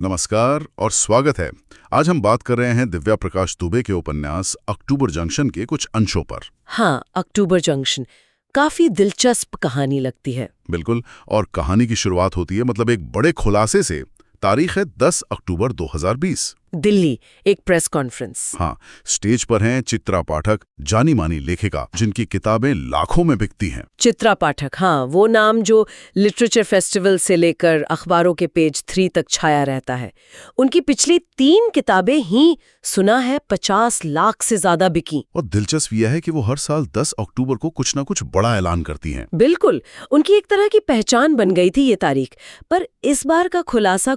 नमस्कार और स्वागत है। आज हम बात कर रहे हैं दिव्या प्रकाश दुबे के उपन्यास अक्टूबर जंक्शन के कुछ अंशों पर। हाँ, अक्टूबर जंक्शन काफी दिलचस्प कहानी लगती है। बिल्कुल। और कहानी की शुरुआत होती है एक बड़े खुलासे से। तारीख है 10 अक्टूबर 2020। दिल्ली, एक प्रेस कॉन्फ्रेंस। हाँ, स्टेज पर हैं चित्रा पाठक, जानी मानी लेखिका जिनकी किताबें लाखों में बिकती हैं। चित्रा पाठक, हाँ, वो नाम जो लिटरेचर फेस्टिवल से लेकर अखबारों के पेज 3 तक छाया रहता है। उनकी पिछली 3 किताबें ही सुना है 50 लाख से ज्यादा बिकी। और दिलचस्प यह है कि वो हर साल 10 अक्टूबर को कुछ न कुछ बड़ा ऐलान करती हैं। बिल्कुल, उनकी एक तरह की पहचान बन गई थी ये तारीख। पर इस बार का खुलासा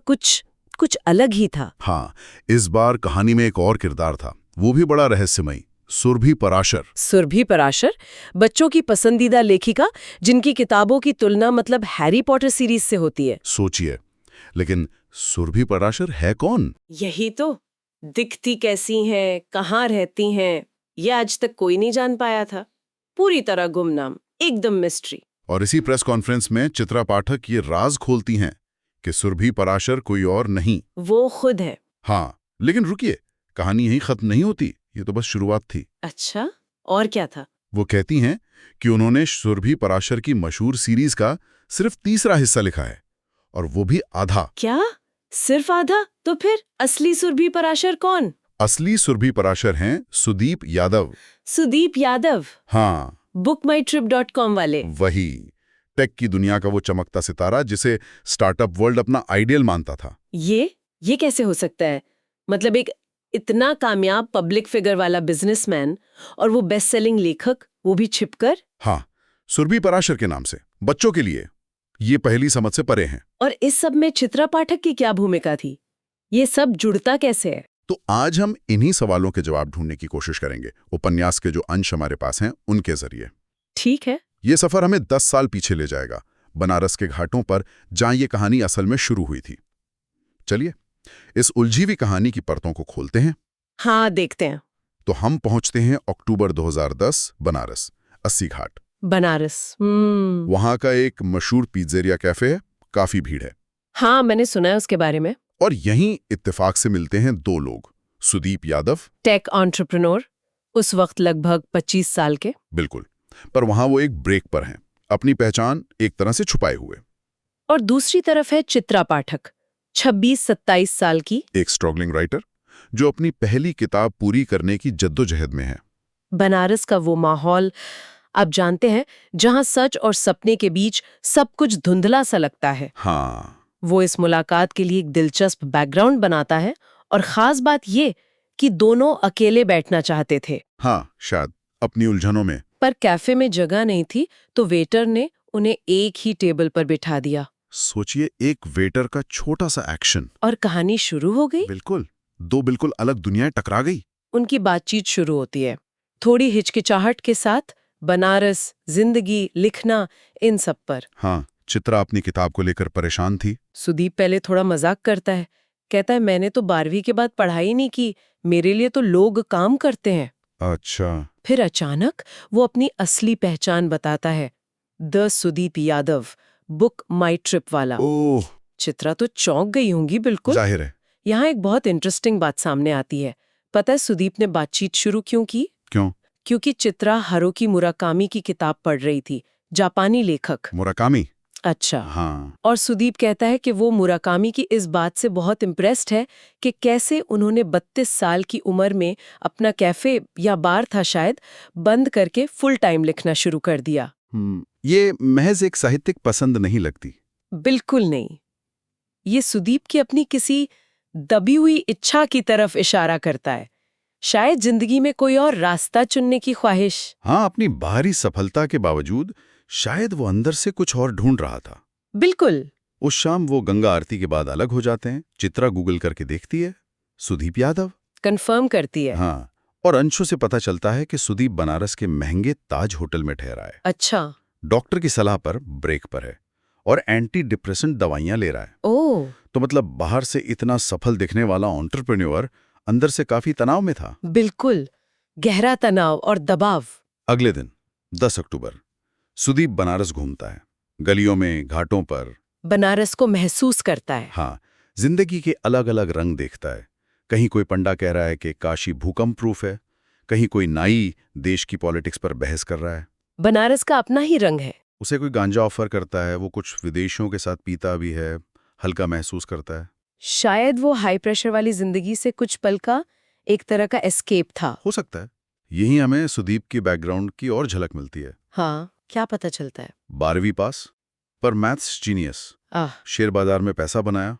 कुछ अलग ही था। हाँ, इस बार कहानी में एक और किरदार था, वो भी बड़ा रहस्यमयी। सुरभि पराशर। सुरभि पराशर, बच्चों की पसंदीदा लेखिका जिनकी किताबों की तुलना हैरी पॉटर सीरीज से होती है। सोचिए, लेकिन सुरभि पराशर है कौन? यही तो, दिखती कैसी हैं, कहाँ रहती हैं, ये आज तक कोई नहीं जान पाया था। पूरी तरह गुमनाम, एकदम मिस्ट्री। और इसी प्रेस कॉन्फ्रेंस में चित्रा पाठक ये राज खोलती हैं कि सुरभि पराशर कोई और नहीं, वो खुद है। हाँ, लेकिन रुकिए, कहानी यहीं खत्म नहीं होती, ये तो बस शुरुआत थी। अच्छा, और क्या था? वो कहती हैं कि उन्होंने सुरभि पराशर की मशहूर सीरीज का सिर्फ तीसरा हिस्सा लिखा है, और वो भी आधा। क्या? सिर्फ आधा? तो फिर असली सुरभि पराशर कौन? असली सुरभि पराशर हैं सुदीप यादव। सुदीप यादव? हाँ, bookmytrip.com वाले? वही। टेक की दुनिया का वो चमकता सितारा जिसे स्टार्टअप वर्ल्ड अपना आइडियल मानता था। ये कैसे हो सकता है? मतलब एक इतना कामयाब पब्लिक फिगर वाला बिजनेसमैन और वो बेस्ट सेलिंग लेखक, वो भी छिपकर? हाँ, सुरभि पराशर के नाम से बच्चों के लिए ये पहली समझ से परे हैं। और इस सब में चित्रा पाठक की क्या भूमिका थी? ये सब जुड़ता कैसे है? तो आज हम इन्हीं सवालों के जवाब ढूंढने की कोशिश करेंगे, उपन्यास के जो अंश हमारे पास हैं उनके जरिए। ठीक है। ये सफर हमें 10 साल पीछे ले जाएगा, बनारस के घाटों पर, जहां ये कहानी असल में शुरू हुई थी। चलिए, इस उलझी हुई कहानी की परतों को खोलते हैं। हाँ, देखते हैं। तो हम पहुंचते हैं अक्टूबर 2010, बनारस, 80 घाट। बनारस। वहां का एक मशहूर पिज्जेरिया कैफे है, काफी भीड़ है। हाँ, मैंने सुना है उसके बारे में। और यहीं इत्तेफाक से मिलते हैं 2 लोग, सुदीप यादव, टेक एंटरप्रेन्योर, उस वक्त लगभग 25 साल के। बिल्कुल, पर वहां वो एक ब्रेक पर हैं, अपनी पहचान एक तरह से छुपाए हुए। और दूसरी तरफ है चित्रा पाठक, 26-27 साल की, एक स्ट्रगलिंग राइटर जो अपनी पहली किताब पूरी करने की जद्दोजहद में है। बनारस का वो माहौल आप जानते हैं, जहां सच और सपने के बीच सब कुछ धुंधला सा लगता है। हाँ, वो इस मुलाकात के लिए एक दिलचस्प बैकग्राउंड बनाता है। और खास बात ये कि दोनों अकेले बैठना चाहते थे। हाँ, शायद अपनी उलझनों में। पर कैफे में जगह नहीं थी, तो वेटर ने उन्हें एक ही टेबल पर बिठा दिया। सोचिए, एक वेटर का छोटा सा एक्शन, और कहानी शुरू हो गई। बिल्कुल, 2 बिल्कुल अलग दुनियाएं टकरा गई। उनकी बातचीत शुरू होती है, थोड़ी हिचकिचाहट के साथ, बनारस, जिंदगी, लिखना, इन सब पर। हाँ, चित्रा अपनी किताब को लेकर परेशान थी। सुदीप पहले थोड़ा मजाक करता है, कहता है मैंने तो 12वीं के बाद पढ़ाई नहीं की, मेरे लिए तो लोग काम करते हैं। अच्छा। फिर अचानक वो अपनी असली पहचान बताता है, the Sudeep Yadav, book my trip वाला। ओह, चित्रा तो चौंक गई होंगी। बिल्कुल। जाहिर है। यहाँ एक बहुत इंटरेस्टिंग बात सामने आती है। पता है सुदीप ने बातचीत शुरू क्यों की? क्यों? क्योंकि चित्रा हारुकी मुराकामी की किताब पढ़ रही थी, जापानी लेखक। मुराकामी? अच्छा। हाँ। और सुदीप कहता है कि वो मुराकामी की इस बात से बहुत इम्प्रेस्ड है कि कैसे उन्होंने 32 साल की उम्र में अपना कैफे या बार था शायद, बंद करके फुल टाइम लिखना शुरू कर दिया। ये महज एक साहित्यिक पसंद नहीं लगती। बिल्कुल नहीं। ये सुदीप की अपनी किसी दबी हुई इच्छा की तरफ इशारा करता है, शायद जिंदगी में कोई और रास्ता चुनने की ख्वाहिश। हाँ, अपनी बाहरी सफलता के बावजूद शायद वो अंदर से कुछ और ढूंढ रहा था। बिल्कुल। उस शाम वो गंगा आरती के बाद अलग हो जाते हैं। चित्रा गूगल करके देखती है, सुदीप यादव। कंफर्म करती है। हाँ, और अंशों से पता चलता है कि सुदीप बनारस के महंगे ताज होटल में ठहरा है। अच्छा। डॉक्टर की सलाह पर ब्रेक पर है और एंटी डिप्रेसेंट दवाइयां ले रहा है। ओह। तो मतलब बाहर से इतना सफल दिखने वाला एंटरप्रेन्योर अंदर से काफी तनाव में था। बिल्कुल, गहरा तनाव और दबाव। अगले दिन 10 अक्टूबर, सुदीप बनारस घूमता है, गलियों में, घाटों पर। बनारस को महसूस करता है। हाँ, जिंदगी के अलग अलग रंग देखता है। कहीं कोई पंडा कह रहा है कि काशी भूकंप प्रूफ है, कहीं कोई नाई देश की पॉलिटिक्स पर बहस कर रहा है। बनारस का अपना ही रंग है। उसे कोई गांजा ऑफर करता है, वो कुछ विदेशियों के साथ पीता भी है, हल्का महसूस करता है। शायद वो हाई प्रेशर वाली जिंदगी से कुछ पल का एक तरह का एस्केप था। हो सकता है यही हमें सुदीप की बैकग्राउंड की और झलक मिलती है। हाँ, क्या पता चलता है? 12वीं पास, पर मैथ्स जीनियस। आह, शेयर बाजार में पैसा बनाया,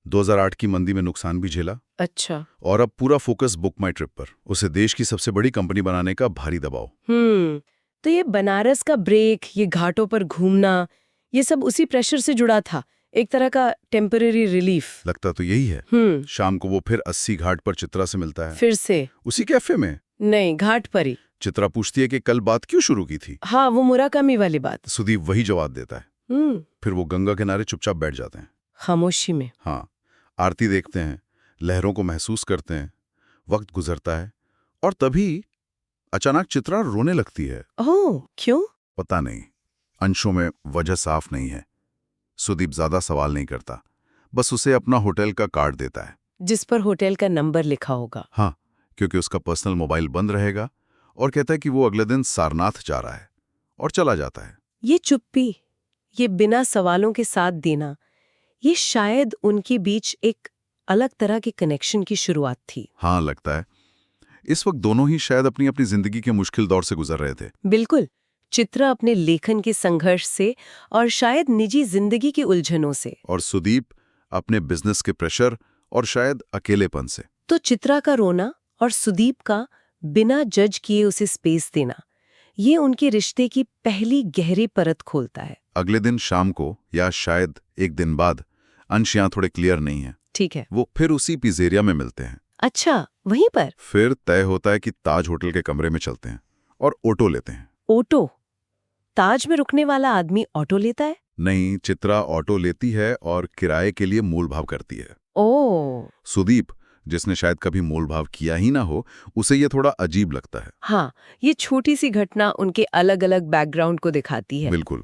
2008 की मंदी में नुकसान भी झेला, अच्छा। और अब पूरा फोकस बुक माई ट्रिप पर। उसे देश की सबसे बड़ी कंपनी बनाने का भारी दबाव। तो ये बनारस का ब्रेक, ये घाटों पर घूमना, ये सब उसी प्रेशर से जुड़ा था, एक तरह का टेम्पररी रिलीफ। लगता तो यही है। शाम को वो फिर 80 घाट पर चित्रा से मिलता है, फिर से? उसी कैफे में। नहीं, घाट पर ही। चित्रा पूछती है कि कल बात क्यों शुरू की थी। हाँ, वो मुराकामी वाली बात। सुदीप वही जवाब देता है। फिर वो गंगा किनारे चुपचाप बैठ जाते हैं, खामोशी में। हाँ, आरती देखते हैं, लहरों को महसूस करते हैं। वक्त गुजरता है और तभी अचानक चित्रा रोने लगती है। ओह, क्यों? पता नहीं, अंशों में वजह साफ नहीं है। सुदीप ज्यादा सवाल नहीं करता, बस उसे अपना होटल का कार्ड देता है, जिस पर होटल का नंबर लिखा होगा। हाँ, क्योंकि उसका पर्सनल मोबाइल बंद रहेगा, और कहता है कि वो अगले दिन सारनाथ जा रहा है, और चला जाता है। ये चुप्पी, ये बिना सवालों के साथ देना, ये शायद उनके बीच एक अलग तरह के कनेक्शन की शुरुआत थी। हाँ, लगता है इस वक्त दोनों ही शायद अपनी अपनी जिंदगी के मुश्किल दौर से गुजर रहे थे। बिल्कुल। चित्रा अपने लेखन के संघर्ष से और शायद निजी जिंदगी की उलझनों से, और सुदीप अपने बिजनेस के प्रेशर और शायद अकेलेपन से। तो चित्रा का रोना और सुदीप का बिना जज किए उसे स्पेस देना, ये उनके रिश्ते की पहली गहरी परत खोलता है। अगले दिन शाम को, या शायद एक दिन बाद, अंश यहाँ थोड़े क्लियर नहीं है, ठीक है। वो फिर उसी पिज़ेरिया में मिलते हैं। अच्छा, वहीं पर? फिर तय होता है कि ताज होटल के कमरे में चलते हैं और ऑटो लेते हैं। ऑटो? ताज में रुकने वाला आदमी ऑटो लेता है? नहीं, चित्रा ऑटो लेती है और किराए के लिए मोल भाव करती है। ओह। सुदीप, जिसने शायद कभी मोल भाव किया ही ना हो, उसे ये थोड़ा अजीब लगता है। हाँ, ये छोटी सी घटना उनके अलग अलग बैकग्राउंड को दिखाती है। बिल्कुल।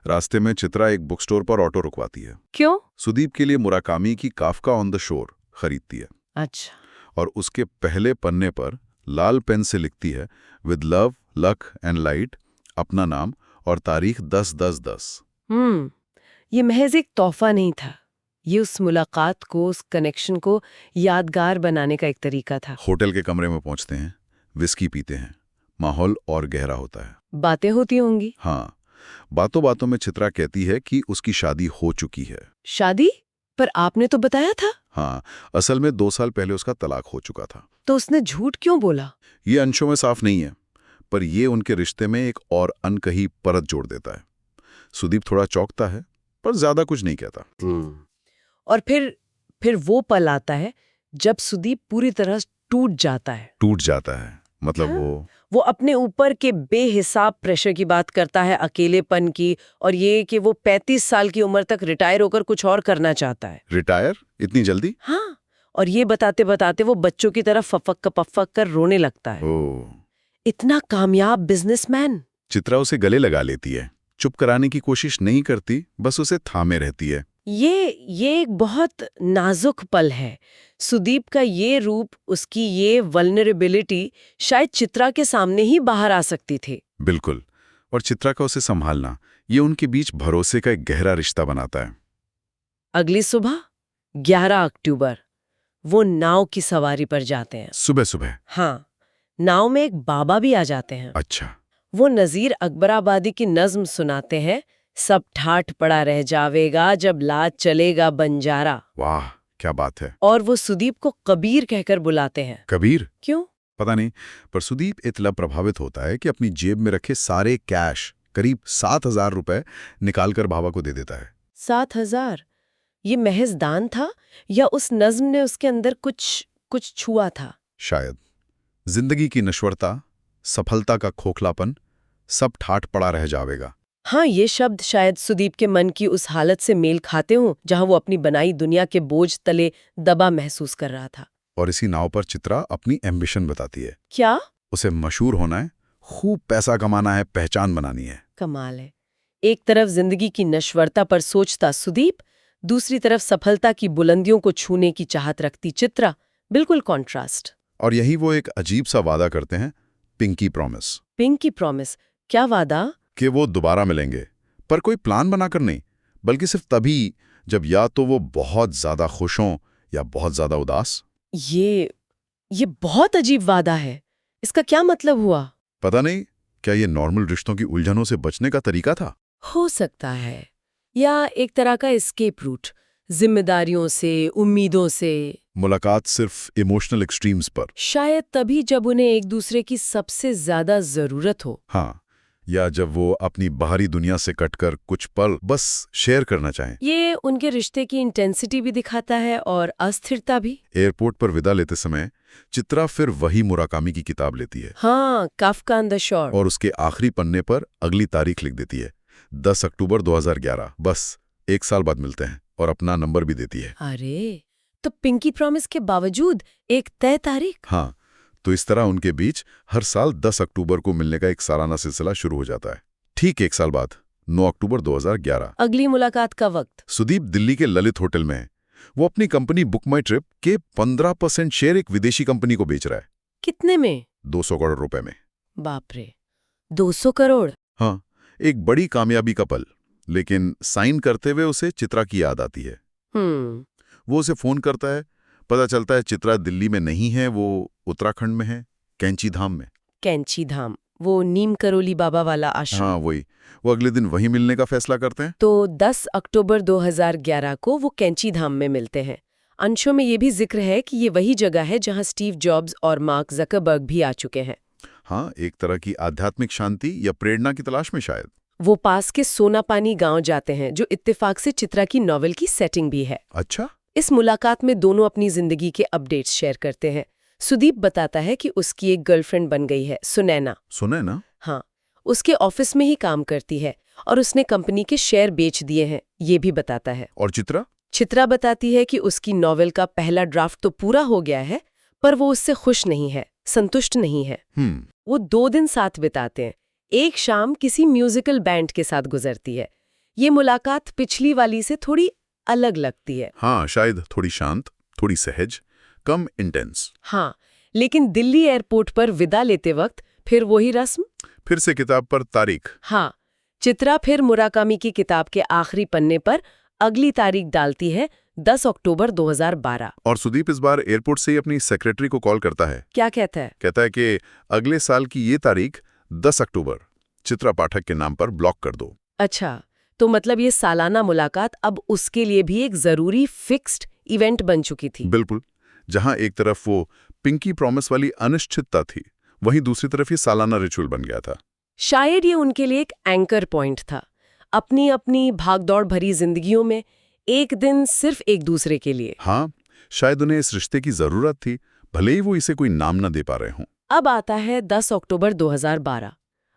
रास्ते में चित्रा एक बुक स्टोर पर ऑटो रुकवाती है। क्यों? सुदीप के लिए मुराकामी की काफका ऑन द शोर खरीदती है। अच्छा। और उसके पहले पन्ने पर लाल पेन से लिखती है, with love, luck and light, अपना नाम और तारीख 10/10/10। ये महज एक तोहफा नहीं था, ये उस मुलाकात को, उस कनेक्शन को यादगार बनाने का एक तरीका था। होटल के कमरे में पहुंचते हैं, विस्की पीते हैं, माहौल और गहरा होता है। बातें होती होंगी। हाँ, बातों बातों में चित्रा कहती है कि उसकी शादी हो चुकी है। शादी? पर आपने तो बताया था। हाँ, असल में 2 साल पहले उसका तलाक हो चुका था। तो उसने झूठ क्यों बोला? ये अंशों में साफ नहीं है, पर ये उनके रिश्ते में एक और अनकही परत जोड़ देता है। सुदीप थोड़ा चौंकता है, पर ज्यादा कुछ नहीं कहता। और फिर वो पल आता है जब सुदीप पूरी तरह टूट जाता है। टूट जाता है मतलब? हाँ? वो अपने ऊपर के बेहिसाब प्रेशर की बात करता है, अकेलेपन की, और ये कि वो 35 साल की उम्र तक रिटायर होकर कुछ और करना चाहता है। रिटायर? इतनी जल्दी? हाँ, और ये बताते बताते वो बच्चों की तरफ फफक कर रोने लगता है। इतना कामयाब बिजनेसमैन। चित्रा उसे गले लगा लेती है, चुप कराने की कोशिश नहीं करती, बस उसे थामे रहती है। ये एक बहुत नाजुक पल है। सुदीप का ये रूप, उसकी ये वल्नरेबिलिटी शायद चित्रा के सामने ही बाहर आ सकती थी। बिल्कुल। और चित्रा का उसे संभालना, ये उनके बीच भरोसे का एक गहरा रिश्ता बनाता है। अगली सुबह 11 अक्टूबर वो नाव की सवारी पर जाते हैं। सुबह सुबह? हाँ, नाव में एक बाबा भी आ जाते हैं। अच्छा। वो नजीर अकबराबादी की नज्म सुनाते हैं, सब ठाठ पड़ा रह जावेगा जब लाज चलेगा बंजारा। वाह, क्या बात है। और वो सुदीप को कबीर कहकर बुलाते हैं। कबीर? क्यों? पता नहीं, पर सुदीप इतना प्रभावित होता है कि अपनी जेब में रखे सारे कैश, करीब 7,000 रुपए, निकालकर बाबा को दे देता है। 7,000? ये महज दान था या उस नज्म ने उसके अंदर कुछ छुआ था? शायद जिंदगी की नश्वरता, सफलता का खोखलापन, सब ठाठ पड़ा रह जावेगा। हाँ, ये शब्द शायद सुदीप के मन की उस हालत से मेल खाते हों जहां वो अपनी बनाई दुनिया के बोझ तले दबा महसूस कर रहा था। और इसी नाव पर चित्रा अपनी एम्बिशन बताती है। क्या? उसे मशहूर होना है, खूब पैसा कमाना है, पहचान बनानी है। कमाल है। एक तरफ जिंदगी की नश्वरता पर सोचता सुदीप, दूसरी तरफ सफलता की बुलंदियों को छूने की चाहत रखती चित्रा। बिल्कुल कॉन्ट्रास्ट। और यही वो एक अजीब सा वादा करते हैं, पिंकी प्रॉमिस, पिंकी प्रॉमिस, क्या वादा? कि वो दोबारा मिलेंगे, पर कोई प्लान बनाकर नहीं, बल्कि सिर्फ तभी जब या तो वो बहुत ज्यादा खुश हों या बहुत ज्यादा उदास। ये बहुत अजीब वादा है। इसका क्या मतलब हुआ? पता नहीं, क्या ये नॉर्मल रिश्तों की उलझनों से बचने का तरीका था? हो सकता है, या एक तरह का एस्केप रूट, जिम्मेदारियों से, उम्मीदों से। मुलाकात सिर्फ इमोशनल एक्सट्रीम्स पर। शायद तभी जब उन्हें एक दूसरे की सबसे ज्यादा जरूरत हो। हाँ, या जब वो अपनी बाहरी दुनिया से कटकर कुछ पल बस शेयर करना चाहें। ये उनके रिश्ते की इंटेंसिटी भी दिखाता है और अस्थिरता भी। एयरपोर्ट पर विदा लेते समय चित्रा फिर वही मुराकामी की किताब लेती है। हाँ, काफ्का ऑन द शोर। और उसके आखिरी पन्ने पर अगली तारीख लिख देती है, 10 अक्टूबर 2011। बस 1 साल बाद मिलते हैं, और अपना नंबर भी देती है। अरे, तो पिंकी प्रॉमिस के बावजूद एक तय तारीख? हाँ, तो इस तरह उनके बीच हर साल 10 अक्टूबर को मिलने का एक सालाना सिलसिला शुरू हो जाता है। ठीक 1 साल बाद 9 अक्टूबर 2011। अगली मुलाकात का वक्त? सुदीप दिल्ली के ललित होटल में है। वो अपनी कंपनी बुक माई ट्रिप के 15% शेयर एक विदेशी कंपनी को बेच रहा है। कितने में? 200 करोड़ रुपए में। बाप रे, 200 करोड़? हाँ, एक बड़ी कामयाबी का पल। लेकिन साइन करते हुए उसे चित्रा की याद आती है। वो उसे फोन करता है, पता चलता है चित्रा दिल्ली में नहीं है, वो उत्तराखंड में है, कैंची धाम में। कैंची धाम, वो नीम करोली बाबा वाला आश्रम। हाँ, वही। वो अगले दिन वहीं मिलने का फैसला करते हैं। तो 10 अक्टूबर 2011 को वो कैंची धाम में मिलते हैं। अंशों में ये भी जिक्र है कि ये वही जगह है जहां स्टीव जॉब्स और मार्क ज़करबर्ग भी आ चुके हैं। हाँ, एक तरह की आध्यात्मिक शांति या प्रेरणा की तलाश में शायद। वो पास के सोनापानी गांव जाते हैं, जो इत्तेफाक से चित्रा की नॉवेल की सेटिंग भी है। अच्छा। इस मुलाकात में दोनों अपनी जिंदगी के अपडेट्स शेयर करते हैं। सुदीप बताता है कि उसकी एक गर्लफ्रेंड बन गई है, सुनैना। सुनैना? हाँ, उसके ऑफिस में ही काम करती है और उसने कंपनी के शेयर बेच दिए हैं, ये भी बताता है। और चित्रा? चित्रा बताती है कि उसकी नॉवेल का पहला ड्राफ्ट तो पूरा हो गया है, पर वो उससे खुश नहीं है, संतुष्ट नहीं है। वो 2 दिन साथ बिताते हैं। एक शाम किसी म्यूजिकल बैंड के साथ गुजरती है। ये मुलाकात पिछली वाली से थोड़ी अलग लगती है। हाँ, शायद थोड़ी शांत, थोड़ी सहज, कम इंटेंस। हाँ, लेकिन दिल्ली एयरपोर्ट पर विदा लेते वक्त फिर वही रस्म। फिर से किताब पर तारीख। हाँ, चित्रा फिर मुराकामी की किताब के आखिरी पन्ने पर अगली तारीख डालती है, 10 अक्टूबर 2012। और सुदीप इस बार एयरपोर्ट से ही अपनी सेक्रेटरी को कॉल करता है। क्या कहता है? कहता है कि अगले साल की ये तारीख 10 अक्टूबर चित्रा पाठक के नाम पर ब्लॉक कर दो। अच्छा, तो मतलब ये सालाना मुलाकात अब उसके लिए भी एक जरूरी फिक्स्ड इवेंट बन चुकी थी। बिल्कुल। जहां एक तरफ वो पिंकी प्रॉमिस वाली अनिश्चितता थी, वहीं दूसरी तरफ ये सालाना रिचुअल बन गया था। शायद ये उनके लिए एक एंकर पॉइंट था। अपनी अपनी भागदौड़ भरी जिंदगियों में एक दिन सिर्फ एक दूसरे के लिए। हाँ, शायद उन्हें इस रिश्ते की जरूरत थी, भले ही वो इसे कोई नाम न दे पा रहे हों। अब आता है 10 अक्टूबर 2012।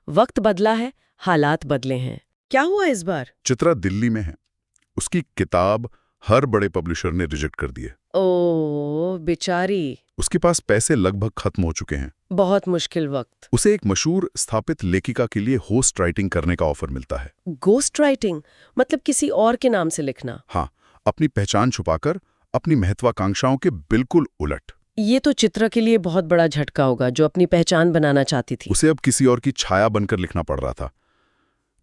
वक्त बदला है, हालात बदले हैं। क्या हुआ इस बार? चित्रा दिल्ली में है। उसकी किताब हर बड़े पब्लिशर ने रिजेक्ट कर दी है। ओह बेचारी। उसके पास पैसे लगभग खत्म हो चुके हैं। बहुत मुश्किल वक्त। उसे एक मशहूर स्थापित लेखिका के लिए होस्ट राइटिंग करने का ऑफर मिलता है। गोस्ट राइटिंग मतलब किसी और के नाम से लिखना? हाँ, अपनी पहचान छुपाकर, अपनी महत्वाकांक्षाओं के बिल्कुल उलट। ये तो चित्रा के लिए बहुत बड़ा झटका होगा, जो अपनी पहचान बनाना चाहती थी। उसे अब किसी और की छाया बनकर लिखना पड़ रहा था।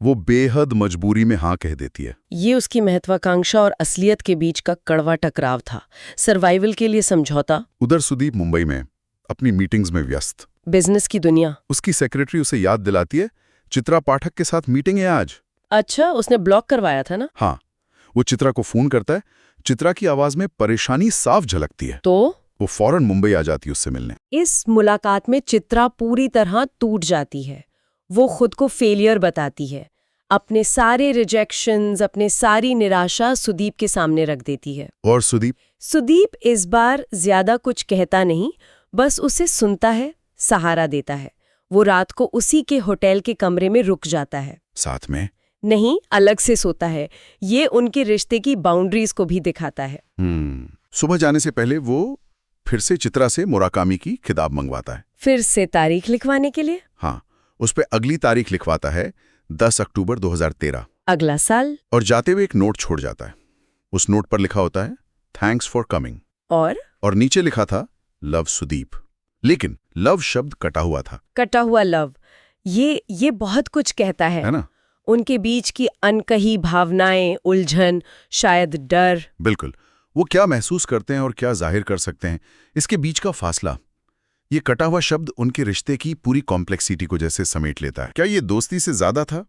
वो बेहद मजबूरी में हाँ कह देती है। ये उसकी महत्वाकांक्षा और असलियत के बीच का कड़वा टकराव था। सर्वाइवल के लिए समझौता। उधर सुदीप मुंबई में अपनी मीटिंग्स में व्यस्त। बिजनेस की दुनिया। उसकी सेक्रेटरी उसे याद दिलाती है, चित्रा पाठक के साथ मीटिंग है आज। अच्छा, उसने ब्लॉक करवाया था ना? हाँ। वो चित्रा को फोन करता है। चित्रा की आवाज में परेशानी साफ झलकती है। तो वो फौरन मुंबई आ जाती है उससे मिलने। इस मुलाकात में चित्रा पूरी तरह टूट जाती है। वो खुद को फेलियर बताती है। अपने सारे रिजेक्शंस, अपने सारी निराशा सुदीप के सामने रख देती है। और सुदीप इस बार ज्यादा कुछ कहता नहीं, बस उसे सुनता है, सहारा देता है। वो रात को उसी के होटल के कमरे में रुक जाता है। साथ में नहीं, अलग से सोता है। ये उनके रिश्ते की बाउंड्रीज को भी दिखाता है। सुबह जाने से पहले वो फिर से चित्रा से मुराकामी की किताब मंगवाता है। फिर से तारीख लिखवाने के लिए? हाँ, उस पे अगली तारीख लिखवाता है, 10 अक्टूबर 2013। अगला साल। और जाते हुए एक नोट छोड़ जाता है। उस नोट पर लिखा होता है थैंक्स फॉर कमिंग, और नीचे लिखा था लव सुदीप। लेकिन लव शब्द कटा हुआ था। कटा हुआ लव, ये बहुत कुछ कहता है ना? उनके बीच की अनकही भावनाएं, उलझन, शायद डर। बिल्कुल, वो क्या महसूस करते हैं और क्या जाहिर कर सकते हैं, इसके बीच का फासला। ये कटा हुआ शब्द उनके रिश्ते की पूरी कॉम्प्लेक्सिटी को जैसे समेट लेता है। क्या ये दोस्ती से ज्यादा था?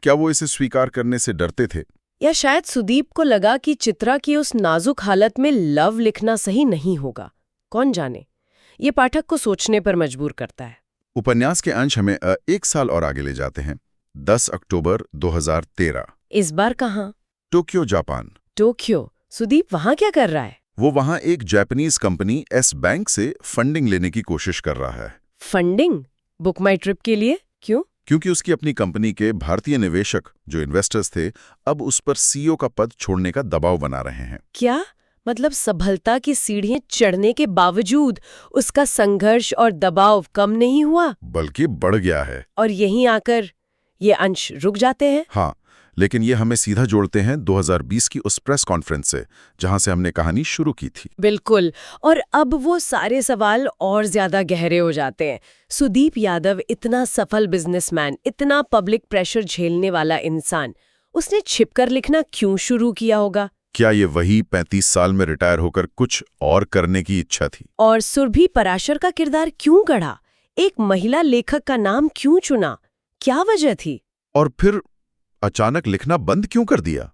क्या वो इसे स्वीकार करने से डरते थे? या शायद सुदीप को लगा कि चित्रा की उस नाजुक हालत में लव लिखना सही नहीं होगा। कौन जाने, ये पाठक को सोचने पर मजबूर करता है। उपन्यास के अंश हमें 1 साल और आगे ले जाते हैं। 10 अक्टूबर 2013। इस बार कहाँ? Tokyo, Japan. टोक्यो। सुदीप वहां क्या कर रहा है? वो वहां एक जापानीज कंपनी एस बैंक से फंडिंग लेने की कोशिश कर रहा है। फंडिंग? बुक माई ट्रिप के लिए? क्यों? क्योंकि उसकी अपनी कंपनी के भारतीय निवेशक जो इन्वेस्टर्स थे, अब उस पर सीईओ का पद छोड़ने का दबाव बना रहे हैं। क्या मतलब सफलता की सीढ़ियां चढ़ने के बावजूद उसका संघर्ष और दबाव कम नहीं हुआ, बल्कि बढ़ गया है। और यहीं आकर ये अंश रुक जाते हैं? हाँ, लेकिन ये हमें सीधा जोड़ते हैं 2020 की उस प्रेस कॉन्फ्रेंस से जहां से हमने कहानी शुरू की थी। बिल्कुल, और अब वो सारे सवाल और ज्यादा गहरे हो जाते हैं। सुदीप यादव इतना सफल बिजनेसमैन, इतना पब्लिक प्रेशर झेलने वाला इंसान, उसने छिपकर लिखना क्यों शुरू किया होगा? क्या ये वही 35 साल में रिटायर होकर कुछ और करने की इच्छा थी? और सुरभि पराशर का किरदार क्यों गढ़ा? एक महिला लेखक का नाम क्यों चुना? क्या वजह थी? और फिर अचानक लिखना बंद क्यों कर दिया?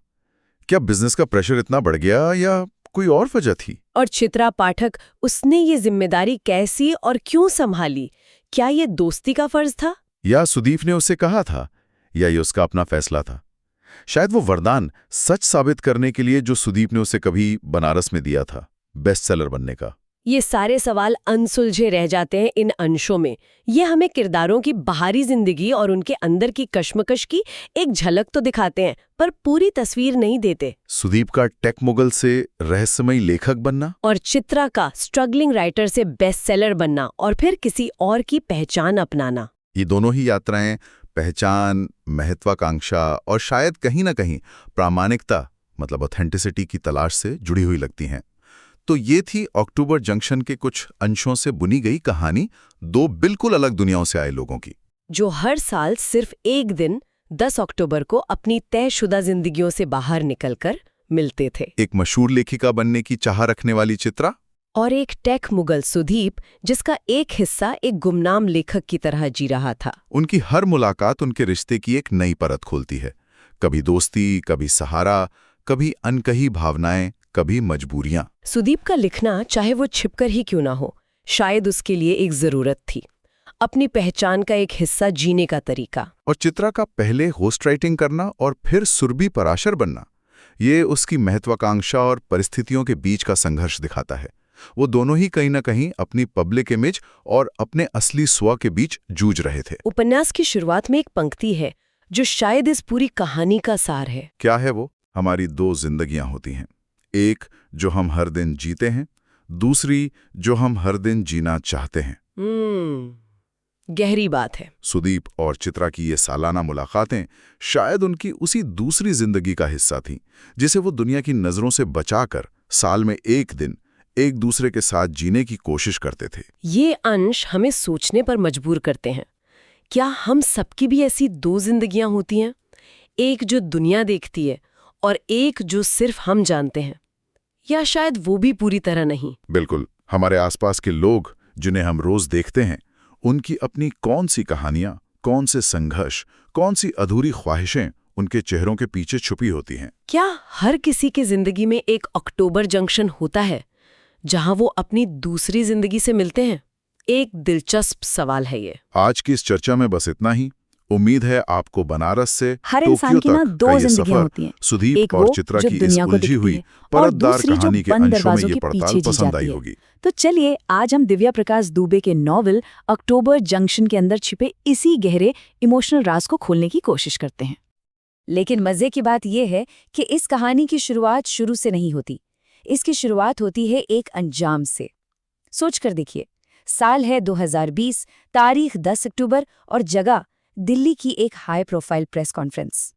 क्या बिजनेस का प्रेशर इतना बढ़ गया या कोई और वजह थी? और चित्रा पाठक, उसने ये जिम्मेदारी कैसी और क्यों संभाली? क्या ये दोस्ती का फर्ज था, या सुदीप ने उसे कहा था, या ये उसका अपना फैसला था? शायद वो वरदान सच साबित करने के लिए जो सुदीप ने उसे कभी बनारस में दिया था, बेस्टसेलर बनने का। ये सारे सवाल अनसुलझे रह जाते हैं इन अंशों में। ये हमें किरदारों की बाहरी जिंदगी और उनके अंदर की कश्मकश की एक झलक तो दिखाते हैं, पर पूरी तस्वीर नहीं देते। सुदीप का टेक मुगल से रहस्यमयी लेखक बनना, और चित्रा का स्ट्रगलिंग राइटर से बेस्टसेलर बनना, और फिर किसी और की पहचान अपनाना। ये दोनों ही यात्राएं पहचान, महत्वाकांक्षा और शायद कहीं ना कहीं प्रामाणिकता मतलब ऑथेंटिसिटी की तलाश से जुड़ी हुई लगती हैं। तो ये थी अक्टूबर जंक्शन के कुछ अंशों से बुनी गई कहानी, दो बिल्कुल अलग दुनियाओं से आए लोगों की, जो हर साल सिर्फ एक दिन 10 अक्टूबर को अपनी तयशुदा जिंदगियों से बाहर निकलकर मिलते थे। एक मशहूर लेखिका बनने की चाह रखने वाली चित्रा, और एक टेक मुगल सुदीप, जिसका एक हिस्सा एक गुमनाम लेखक की तरह जी रहा था। उनकी हर मुलाकात उनके रिश्ते की एक नई परत खोलती है। कभी दोस्ती, कभी सहारा, कभी अनकही भावनाएं, कभी मजबूरियां। सुदीप का लिखना, चाहे वो छिपकर ही क्यों ना हो, शायद उसके लिए एक जरूरत थी, अपनी पहचान का एक हिस्सा जीने का तरीका। और चित्रा का पहले होस्ट राइटिंग करना और फिर सुरभि पराशर बनना, ये उसकी महत्वाकांक्षा और परिस्थितियों के बीच का संघर्ष दिखाता है। वो दोनों ही कहीं ना कहीं अपनी पब्लिक इमेज और अपने असली स्व के बीच जूझ रहे थे। उपन्यास की शुरुआत में एक पंक्ति है जो शायद इस पूरी कहानी का सार है। क्या है वो? हमारी दो जिंदगियां होती हैं, एक जो हम हर दिन जीते हैं, दूसरी जो हम हर दिन जीना चाहते हैं। गहरी बात है। सुदीप और चित्रा की ये सालाना मुलाकातें शायद उनकी उसी दूसरी जिंदगी का हिस्सा थीं, जिसे वो दुनिया की नजरों से बचाकर साल में एक दिन एक दूसरे के साथ जीने की कोशिश करते थे। ये अंश हमें सोचने पर मजबूर करते हैं। क्या हम सबकी भी ऐसी दो जिंदगियां होती हैं, एक जो दुनिया देखती है और एक जो सिर्फ हम जानते हैं, या शायद वो भी पूरी तरह नहीं? बिल्कुल, हमारे आसपास के लोग जिन्हें हम रोज देखते हैं, उनकी अपनी कौन सी कहानियां, कौन से संघर्ष, कौन सी अधूरी ख्वाहिशें उनके चेहरों के पीछे छुपी होती हैं। क्या हर किसी की जिंदगी में एक अक्टूबर जंक्शन होता है जहां वो अपनी दूसरी जिंदगी से मिलते हैं? एक दिलचस्प सवाल है ये। आज की इस चर्चा में बस इतना ही। उम्मीद है आपको बनारस से हर इंसान की ना दो जिंदगियां होती हैं, सुदीप और चित्रा की इस उलझी हुई परतदार कहानी के अंशों में ये पड़ताल पसंद आई होगी। तो चलिए आज हम दिव्या प्रकाश दुबे के नॉवल अक्टूबर जंक्शन के अंदर छिपे इसी गहरे इमोशनल राज को खोलने की कोशिश करते हैं। लेकिन मजे की बात यह है कि इस कहानी की शुरुआत शुरू से नहीं होती। इसकी शुरुआत होती है एक अंजाम से। सोच कर देखिए, साल है 2020, तारीख 10 अक्टूबर और जगह दिल्ली की एक हाई प्रोफाइल प्रेस कॉन्फ्रेंस।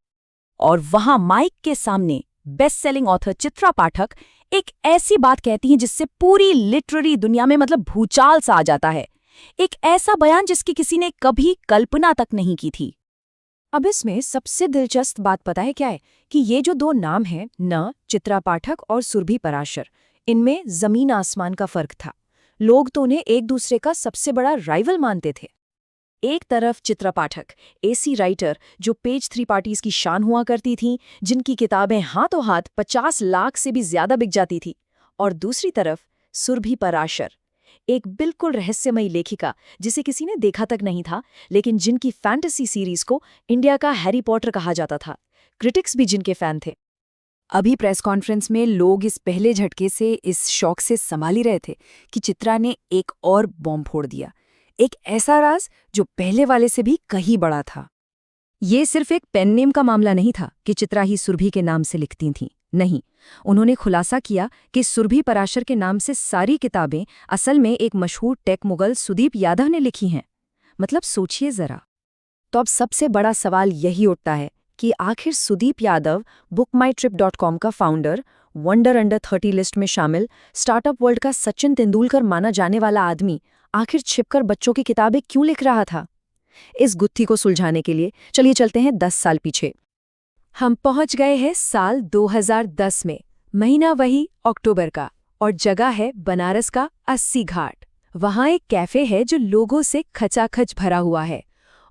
और वहां माइक के सामने बेस्ट सेलिंग ऑथर चित्रा पाठक एक ऐसी बात कहती हैं जिससे पूरी लिटरेरी दुनिया में मतलब भूचाल सा आ जाता है। एक ऐसा बयान जिसकी किसी ने कभी कल्पना तक नहीं की थी। अब इसमें सबसे दिलचस्प बात पता है क्या है कि ये जो दो नाम हैं न चित्रा पाठक और सुरभि पराशर, इनमें जमीन आसमान का फर्क था। लोग तो उन्हें एक दूसरे का सबसे बड़ा राइवल मानते थे। एक तरफ चित्रा पाठक, ऐसी राइटर जो पेज 3 पार्टीज की शान हुआ करती थीं, जिनकी किताबें हाथों हाथ 50 लाख से भी ज्यादा बिक जाती थी, और दूसरी तरफ सुरभि पराशर, एक बिल्कुल रहस्यमयी लेखिका जिसे किसी ने देखा तक नहीं था, लेकिन जिनकी फैंटेसी सीरीज को इंडिया का हैरी पॉटर कहा जाता था। क्रिटिक्स भी जिनके फैन थे। अभी प्रेस कॉन्फ्रेंस में लोग इस पहले झटके से, इस शॉक से संभाल ही रहे थे कि चित्रा ने एक और बॉम्ब फोड़ दिया, एक ऐसा राज जो पहले वाले से भी कहीं बड़ा था। ये सिर्फ एक पेन नेम का मामला नहीं था कि चित्रा ही सुरभि के नाम से लिखती थीं। नहीं, उन्होंने खुलासा किया कि सुरभि पराशर के नाम से सारी किताबें असल में एक मशहूर टेक मुगल सुदीप यादव ने लिखी हैं। मतलब सोचिए जरा। तो अब सबसे बड़ा सवाल यही उठता है कि आखिर सुदीप यादव, bookmytrip.com का फाउंडर, वंडर अंडर 30 लिस्ट में शामिल स्टार्टअप वर्ल्ड का सचिन तेंदुलकर माना जाने वाला आदमी, आखिर छिपकर बच्चों की किताबें क्यों लिख रहा था? इस गुत्थी को सुलझाने के लिए चलिए चलते हैं 10 साल पीछे। हम पहुंच गए हैं साल 2010 में। महीना वही अक्टूबर का और जगह है बनारस का 80 घाट। वहां एक कैफे है जो लोगों से खचाखच भरा हुआ है,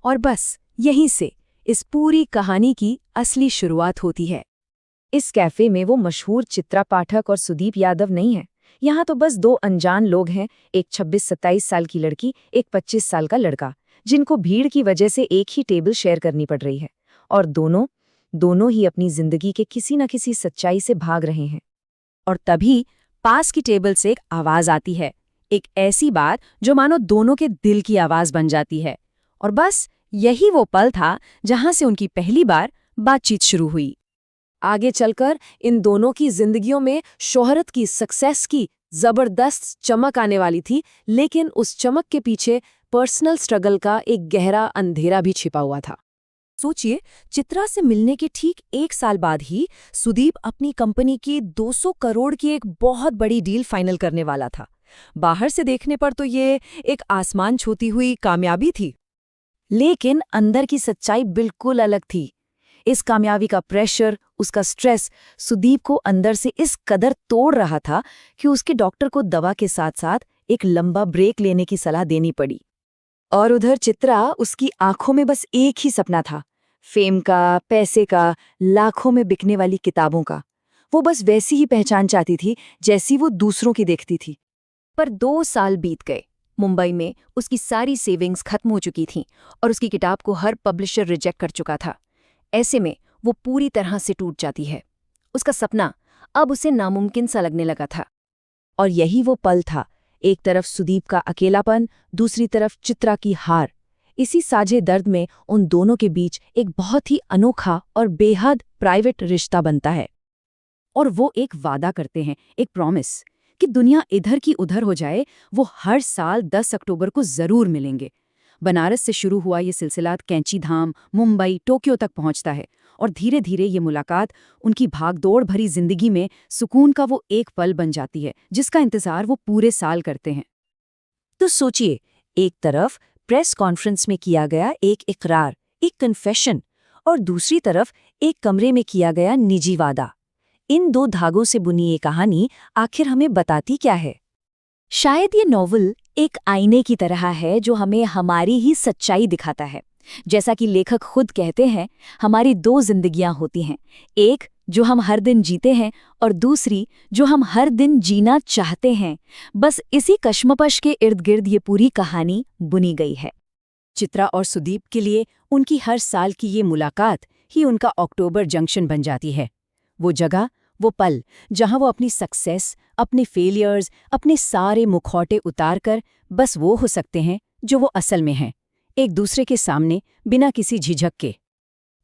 और बस यहीं से इस पूरी कहानी की असली शुरुआत होती है। इस कैफे में वो मशहूर चित्रा पाठक और सुदीप यादव नहीं है। यहाँ तो बस दो अनजान लोग हैं, एक 26-27 साल की लड़की, एक 25 साल का लड़का, जिनको भीड़ की वजह से एक ही टेबल शेयर करनी पड़ रही है, और दोनों ही अपनी जिंदगी के किसी न किसी सच्चाई से भाग रहे हैं। और तभी पास की टेबल से एक आवाज आती है, एक ऐसी बात जो मानो दोनों के दिल की आवाज बन जाती है। और बस यही वो पल था जहां से उनकी पहली बार बातचीत शुरू हुई। आगे चलकर इन दोनों की जिंदगियों में शोहरत की, सक्सेस की जबरदस्त चमक आने वाली थी, लेकिन उस चमक के पीछे पर्सनल स्ट्रगल का एक गहरा अंधेरा भी छिपा हुआ था। सोचिए, चित्रा से मिलने के ठीक 1 साल बाद ही सुदीप अपनी कंपनी की 200 करोड़ की एक बहुत बड़ी डील फाइनल करने वाला था। बाहर से देखने पर तो ये एक आसमान छूती हुई कामयाबी थी, लेकिन अंदर की सच्चाई बिल्कुल अलग थी। इस कामयाबी का प्रेशर, उसका स्ट्रेस सुदीप को अंदर से इस कदर तोड़ रहा था कि उसके डॉक्टर को दवा के साथ साथ एक लंबा ब्रेक लेने की सलाह देनी पड़ी। और उधर चित्रा, उसकी आंखों में बस एक ही सपना था, फेम का, पैसे का, लाखों में बिकने वाली किताबों का। वो बस वैसी ही पहचान चाहती थी जैसी वो दूसरों की देखती थी। पर 2 साल बीत गए। मुंबई में उसकी सारी सेविंग्स खत्म हो चुकी थीं और उसकी किताब को हर पब्लिशर रिजेक्ट कर चुका था। ऐसे में वो पूरी तरह से टूट जाती है। उसका सपना अब उसे नामुमकिन सा लगने लगा था। और यही वो पल था, एक तरफ सुदीप का अकेलापन, दूसरी तरफ चित्रा की हार। इसी साझे दर्द में उन दोनों के बीच एक बहुत ही अनोखा और बेहद प्राइवेट रिश्ता बनता है। और वो एक वादा करते हैं, एक प्रॉमिस, कि दुनिया इधर की उधर हो जाए, वो हर साल 10 अक्टूबर को जरूर मिलेंगे। बनारस से शुरू हुआ ये सिलसिला कैंची धाम, मुंबई, टोक्यो तक पहुंचता है, और धीरे धीरे ये मुलाकात उनकी भागदौड़ भरी जिंदगी में सुकून का वो एक पल बन जाती है, जिसका इंतजार वो पूरे साल करते हैं। तो सोचिए, एक तरफ प्रेस कॉन्फ्रेंस में किया गया एक इकरार, एक कन्फेशन, और दूसरी तरफ एक कमरे में किया गया निजी वादा। इन 2 धागों से बुनी ये कहानी आखिर हमें बताती क्या है? शायद ये नॉवल एक आईने की तरह है जो हमें हमारी ही सच्चाई दिखाता है। जैसा कि लेखक खुद कहते हैं, हमारी 2 जिंदगियां होती हैं, एक जो हम हर दिन जीते हैं और दूसरी जो हम हर दिन जीना चाहते हैं। बस इसी कश्मकश के इर्द गिर्द ये पूरी कहानी बुनी गई है। चित्रा और सुदीप के लिए उनकी हर साल की ये मुलाकात ही उनका अक्टूबर जंक्शन बन जाती है। वो जगह, वो पल जहां वो अपनी सक्सेस, अपने फेलियर्स, अपने सारे मुखौटे उतारकर बस वो हो सकते हैं जो वो असल में हैं, एक दूसरे के सामने बिना किसी झिझक के।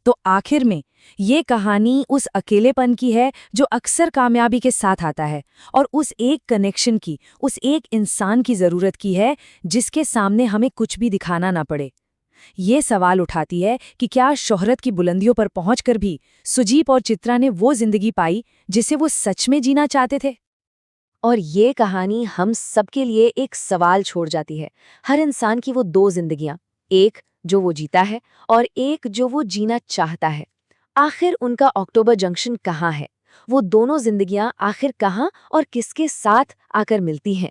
तो आखिर में ये कहानी उस अकेलेपन की है जो अक्सर कामयाबी के साथ आता है, और उस एक कनेक्शन की, उस एक इंसान की ज़रूरत की है जिसके सामने हमें कुछ भी दिखाना ना पड़े। ये सवाल उठाती है कि क्या शोहरत की बुलंदियों पर पहुंचकर भी सुजीत और चित्रा ने वो जिंदगी पाई जिसे वो सच में जीना चाहते थे। और ये कहानी हम सबके लिए एक सवाल छोड़ जाती है। हर इंसान की वो दो जिंदगियां, एक जो वो जीता है और एक जो वो जीना चाहता है। आखिर उनका अक्टूबर जंक्शन कहाँ है? वो दोनों जिंदगियां आखिर कहाँ और किसके साथ आकर मिलती हैं?